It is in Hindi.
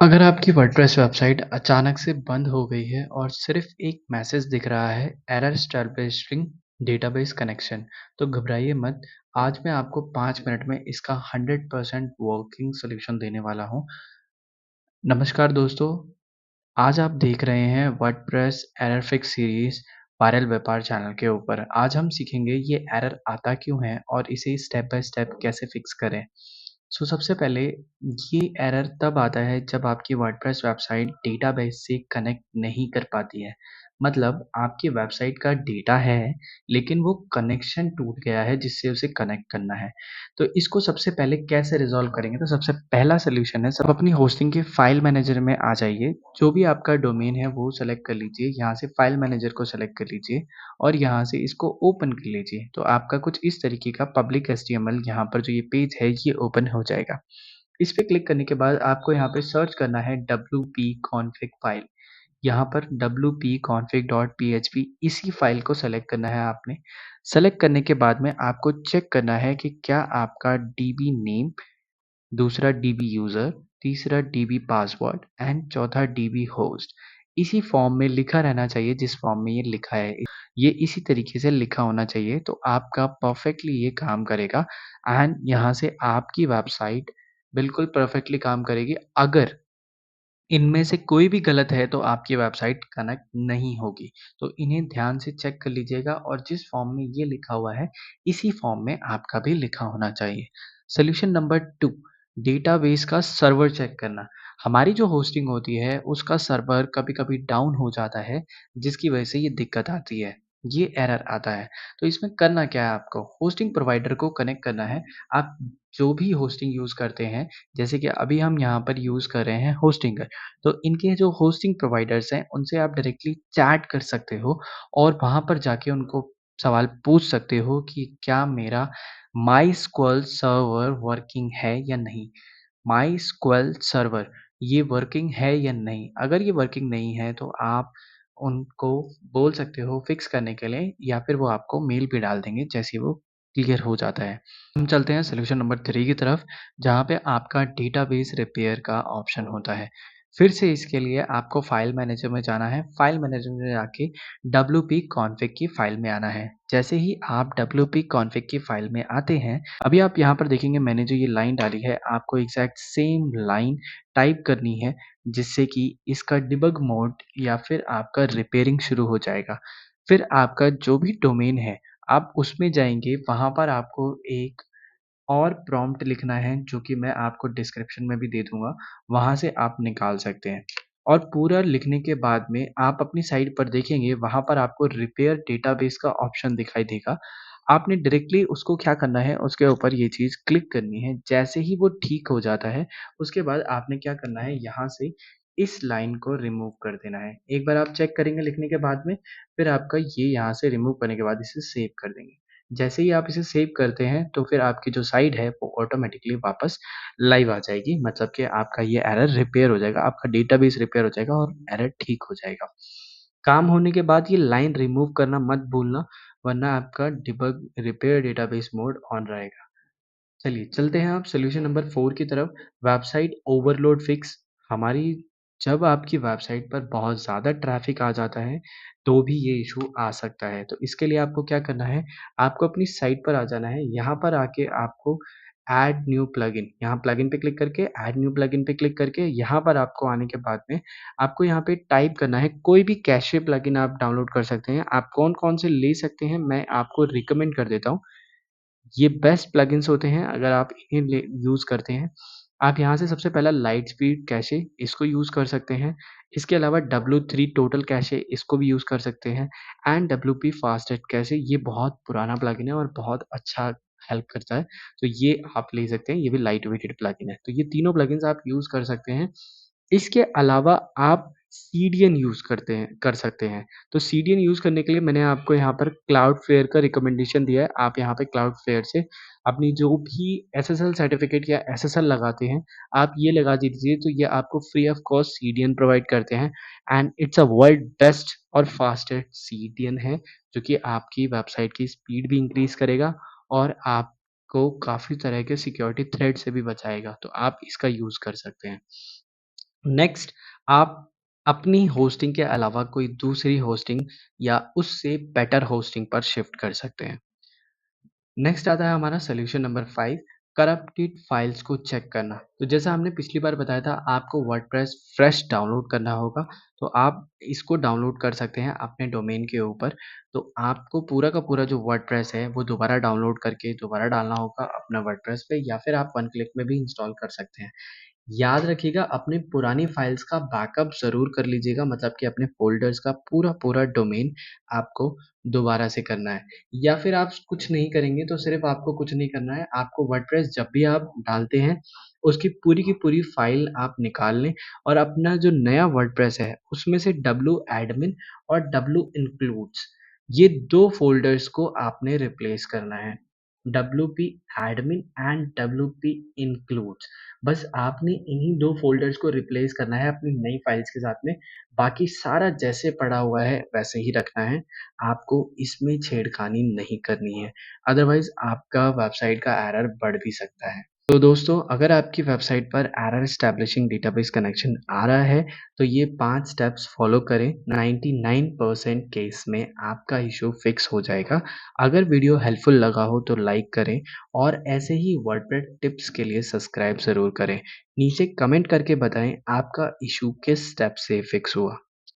अगर आपकी वर्डप्रेस वेबसाइट अचानक से बंद हो गई है और सिर्फ एक मैसेज दिख रहा है एरर एस्टैब्लिशिंग डेटाबेस कनेक्शन, तो घबराइए मत। आज मैं आपको 5 मिनट में इसका 100% वर्किंग सोल्यूशन देने वाला हूँ। नमस्कार दोस्तों, आज आप देख रहे हैं WordPress error fix series viral व्यापार चैनल के ऊपर। आज हम सीखेंगे ये एरर आता क्यों है और इसे स्टेप बाय स्टेप कैसे फिक्स करें। सबसे पहले ये एरर तब आता है जब आपकी वर्डप्रेस वेबसाइट डेटाबेस से कनेक्ट नहीं कर पाती है। मतलब आपकी वेबसाइट का डेटा है, लेकिन वो कनेक्शन टूट गया है जिससे उसे कनेक्ट करना है। तो इसको सबसे पहले कैसे रिज़ॉल्व करेंगे? तो सबसे पहला सॉल्यूशन है, सब अपनी होस्टिंग के फाइल मैनेजर में आ जाइए। जो भी आपका डोमेन है वो सेलेक्ट कर लीजिए, यहाँ से फाइल मैनेजर को सेलेक्ट कर लीजिए और यहाँ से इसको ओपन कर लीजिए। तो आपका कुछ इस तरीके का पब्लिक एचटीएमएल यहाँ पर जो ये पेज है ये ओपन हो जाएगा। इस पे क्लिक करने के बाद आपको यहाँ पे सर्च करना है wp config फाइल। यहाँ पर wp-config.php इसी फाइल को सेलेक्ट करना है आपने। सेलेक्ट करने के बाद में आपको चेक करना है कि क्या आपका डीबी नेम, दूसरा डीबी यूज़र, तीसरा डीबी पासवर्ड एंड चौथा डीबी होस्ट इसी फॉर्म में लिखा रहना चाहिए जिस फॉर्म में ये लिखा है। ये इसी तरीके से लिखा होना चाहिए तो आपका परफेक्टली ये काम करेगा एंड यहाँ से आपकी वेबसाइट बिल्कुल परफेक्टली काम करेगी। अगर इनमें से कोई भी गलत है तो आपकी वेबसाइट कनेक्ट नहीं होगी। तो इन्हें ध्यान से चेक कर लीजिएगा और जिस फॉर्म में ये लिखा हुआ है, इसी फॉर्म में आपका भी लिखा होना चाहिए। सॉल्यूशन नंबर 2, डेटाबेस का सर्वर चेक करना। हमारी जो होस्टिंग होती है उसका सर्वर कभी-कभी डाउन हो जाता है, जिसकी वजह से ये दिक्कत आती है। ये एरर आता है। तो इसमें करना क्या है आपको? होस्टिंग प्रोवाइडर को कनेक्ट करना है। आप जो भी होस्टिंग यूज़ करते हैं, जैसे कि अभी हम यहाँ पर यूज़ कर रहे हैं होस्टिंगर। तो इनके जो होस्टिंग प्रोवाइडर्स हैं, उनसे आप डायरेक्टली चैट कर सकते हो और वहाँ पर जाके उनको सवाल पूछ सकते हो कि क्या मेरा माइस्क्वल सर्वर वर्किंग है या नहीं? माइस्क्वल सर्वर ये वर्किंग है या नहीं? अगर ये वर्किंग नहीं है तो आप उनको बोल सकते हो फिक्स करने के लिए या फिर वो आपको मेल भी डाल देंगे जैसे ही वो क्लियर हो जाता है। हम चलते हैं सॉल्यूशन नंबर 3 की तरफ, जहाँ पे आपका डेटाबेस रिपेयर का ऑप्शन होता है। फिर से इसके लिए आपको फाइल मैनेजर में जाना है। फाइल मैनेजर में जाके डब्ल्यूपी कॉन्फ़िग की फाइल में आना है। जैसे ही आप डब्ल्यूपी कॉन्फ़िग की फाइल में आते हैं, अभी आप यहाँ पर देखेंगे मैंने जो ये लाइन डाली है, आपको एग्ज़ैक्ट सेम लाइन टाइप करनी है, जिससे कि इसका डिबग मोड या फिर आपका रिपेयरिंग शुरू हो जाएगा। फिर आपका जो भी डोमेन है, आप उसमें जाएँगे, वहाँ पर आपको एक और प्रॉम्प्ट लिखना है जो कि मैं आपको डिस्क्रिप्शन में भी दे दूँगा, वहाँ से आप निकाल सकते हैं। और पूरा लिखने के बाद में आप अपनी साइट पर देखेंगे, वहाँ पर आपको रिपेयर डेटाबेस का ऑप्शन दिखाई देगा। आपने डायरेक्टली उसको क्या करना है, उसके ऊपर ये चीज़ क्लिक करनी है। जैसे ही वो ठीक हो जाता है, उसके बाद आपने क्या करना है, यहाँ से इस लाइन को रिमूव कर देना है। एक बार आप चेक करेंगे लिखने के बाद में, फिर आपका ये यहाँ से रिमूव करने के बाद इसे सेव कर देंगे। जैसे ही आप इसे सेव करते हैं, तो फिर आपकी जो साइट है, वो ऑटोमैटिकली वापस लाइव आ जाएगी। मतलब कि आपका ये एरर रिपेयर हो जाएगा, आपका डेटाबेस रिपेयर हो जाएगा और एरर ठीक हो जाएगा। काम होने के बाद ये लाइन रिमूव करना मत भूलना, वरना आपका debug repair database mode on रहेगा। चलिए, चलते हैं आप सॉल्यूशन नंबर 4 की तरफ, वेबसाइट ओवरलोड फिक्स। हमारी जब आपकी वेबसाइट पर बहुत ज़्यादा ट्रैफ़िक आ जाता है, तो भी ये इश्यू आ सकता है। तो इसके लिए आपको क्या करना है, आपको अपनी साइट पर आ जाना है। यहाँ पर आके आपको ऐड न्यू प्लगइन, यहाँ प्लगइन पे क्लिक करके ऐड न्यू प्लगइन पे क्लिक करके यहाँ पर आपको आने के बाद में आपको यहाँ पे टाइप करना है, कोई भी कैशे प्लगइन आप डाउनलोड कर सकते हैं। आप कौन-कौन से ले सकते हैं, मैं आपको रिकमेंड कर देता हूँ। ये बेस्ट प्लगइन्स होते हैं अगर आप इन्हें यूज़ करते हैं। आप यहाँ से सबसे पहला लाइट स्पीड कैशे इसको यूज़ कर सकते हैं। इसके अलावा डब्ल्यू3 टोटल कैशे इसको भी यूज़ कर सकते हैं एंड डब्ल्यूपी फास्टेस्ट कैशे ये बहुत पुराना प्लगइन है और बहुत अच्छा हेल्प करता है। तो ये आप ले सकते हैं, ये भी लाइट वेटेड प्लगइन है। तो ये तीनों प्लगइन्स आप यूज़ कर सकते हैं। इसके अलावा आप सीडीएन यूज़ कर सकते हैं। तो सीडीएन यूज़ करने के लिए मैंने आपको यहाँ पर क्लाउडफ्लेयर का रिकमेंडेशन दिया है। आप यहाँ पे क्लाउडफ्लेयर से अपनी जो भी एसएसएल सर्टिफ़िकेट या एसएसएल लगाते हैं, आप ये लगा दीजिए तो ये आपको free of cost CDN provide करते हैं and it's a world best और फास्टेस्ट सीडीएन है, जो कि आपकी वेबसाइट की स्पीड भी इंक्रीज़ करेगा और आपको काफ़ी तरह के सिक्योरिटी थ्रेट से भी बचाएगा। तो आप इसका यूज़ कर सकते हैं। नेक्स्ट आप अपनी होस्टिंग के अलावा कोई दूसरी होस्टिंग या उससे बेटर होस्टिंग पर शिफ्ट कर सकते हैं। नेक्स्ट आता है हमारा सॉल्यूशन नंबर 5, करप्टेड फाइल्स को चेक करना। तो जैसा हमने पिछली बार बताया था, आपको वर्डप्रेस फ्रेश डाउनलोड करना होगा, तो आप इसको डाउनलोड कर सकते हैं अपने डोमेन के ऊपर। तो आपको पूरा का पूरा जो वर्डप्रेस है वो दोबारा डाउनलोड करके दोबारा डालना होगा अपना वर्डप्रेस पे, या फिर आप वन क्लिक में भी इंस्टॉल कर सकते हैं। याद रखिएगा, अपनी पुरानी फाइल्स का बैकअप ज़रूर कर लीजिएगा, मतलब कि अपने फ़ोल्डर्स का पूरा-पूरा डोमेन आपको दोबारा से करना है। या फिर आप कुछ नहीं करेंगे तो सिर्फ़ आपको कुछ नहीं करना है, आपको वर्डप्रेस जब भी आप डालते हैं, उसकी पूरी की पूरी फ़ाइल आप निकाल लें और अपना जो नया वर्डप्रेस है, उसमें से wadmin और w-includes ये 2 फ़ोल्डर्स को आपने रिप्लेस करना है। wp admin and wp includes, बस आपने इन्हीं 2 फ़ोल्डर्स को रिप्लेस करना है अपनी नई फ़ाइल्स के साथ में, बाकी सारा जैसे पड़ा हुआ है वैसे ही रखना है, आपको इसमें छेड़खानी नहीं करनी है, अदरवाइज़ आपका वेबसाइट का एरर बढ़ भी सकता है। तो दोस्तों, अगर आपकी वेबसाइट पर एरर एस्टैब्लिशिंग डेटाबेस कनेक्शन आ रहा है, तो ये 5 स्टेप्स फ़ॉलो करें, 99% केस में आपका इश्यू फिक्स हो जाएगा। अगर वीडियो हेल्पफुल लगा हो तो लाइक करें और ऐसे ही वर्डप्रेस टिप्स के लिए सब्सक्राइब ज़रूर करें। नीचे कमेंट करके बताएं आपका इशू किस स्टेप से फिक्स हुआ।